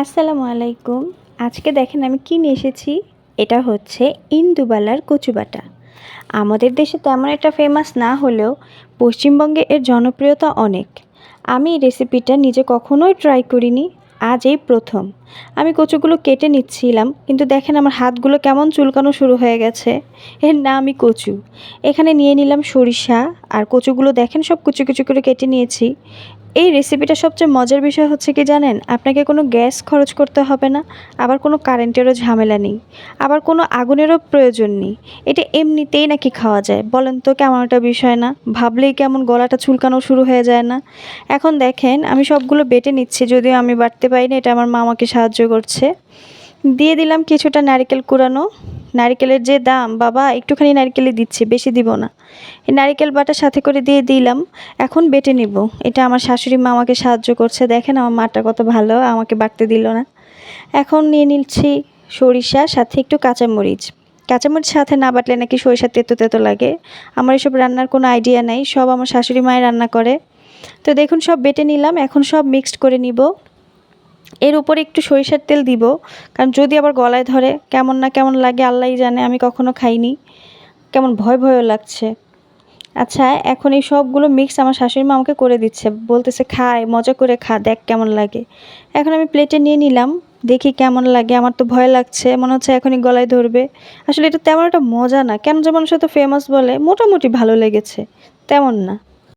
আসসালামু আলাইকুম। আজকে দেখেন আমি কি নিয়ে এসেছি। এটা হচ্ছে ইন্দুবালার কচু বাটা। আমাদের দেশে তেমন একটা ফেমাস না হলেও পশ্চিমবঙ্গে এর জনপ্রিয়তা অনেক। আমি এই রেসিপিটা নিজে কখনোই ট্রাই করিনি, আজ এই প্রথম। আমি কচুগুলো কেটে নিচ্ছিলাম, কিন্তু দেখেন আমার হাতগুলো কেমন চুলকানো শুরু হয়ে গেছে। এর নামই কচু। এখানে নিয়ে নিলাম সরিষা, আর কচুগুলো দেখেন সব কুচি কুচি করে কেটে নিয়েছি। এই রেসিপিটা সবচেয়ে মজার বিষয় হচ্ছে কি জানেন, আপনাকে কোনো গ্যাস খরচ করতে হবে না, আবার কোনো কারেন্টেরও ঝামেলা নেই, আবার কোনো আগুনেরও প্রয়োজন নেই। এটা এমনিতেই নাকি খাওয়া যায়, বলেন তো কেমন একটা বিষয় না? ভাবলেই কেমন গলাটা চুলকানো শুরু হয়ে যায় না? এখন দেখেন আমি সবগুলো বেটে নিচ্ছি, যদিও আমি বাটতে পারিনি, এটা আমার মা আমাকে সাহায্য করছে। দিয়ে দিলাম কিছুটা নারকেল কুড়ানো। নারকেলের যে দাম বাবা, একটুখানি নারকেলই দিচ্ছি, বেশি দিব না। এই নারকেল বাটা সাথে করে দিয়ে দিলাম। এখন বেটে নিব। এটা আমার শাশুড়ি মা আমাকে সাহায্য করছে, দেখেন আমার মাটা কত ভালো, আমাকে বাটতে দিল না। এখন নিয়ে নিচ্ছি সরিষা, সাথে একটু কাঁচামরিচ। কাঁচামরিচ সাথে না বাটলে নাকি সরিষা তেতো তেতো লাগে। আমার এসব রান্নার কোনো আইডিয়া নাই, সব আমার শাশুড়ি মায়ের রান্না করে। তো দেখুন সব বেটে নিলাম, এখন সব মিক্সড করে নিব। এর উপরে একটু সরিষার তেল দিব, কারণ যদি আবার গলায় ধরে কেমন না কেমন লাগে আল্লাহই জানে, আমি কখনো খাইনি, কেমন ভয় ভয়ও লাগছে। আচ্ছা, এখন এই সবগুলো মিক্স আমার শাশুড়ি মা আমাকে করে দিচ্ছে, বলতেছে খায় মজা করে খা, দেখ কেমন লাগে। এখন আমি প্লেটে নিয়ে নিলাম, দেখি কেমন লাগে। আমার তো ভয় লাগছে, মনে হচ্ছে এখনই গলায় ধরবে। আসলে এটা তেমন একটা মজা না, কেন যে মানুষ এত ফেমাস বলে, মোটামুটি ভালো লেগেছে, তেমন না।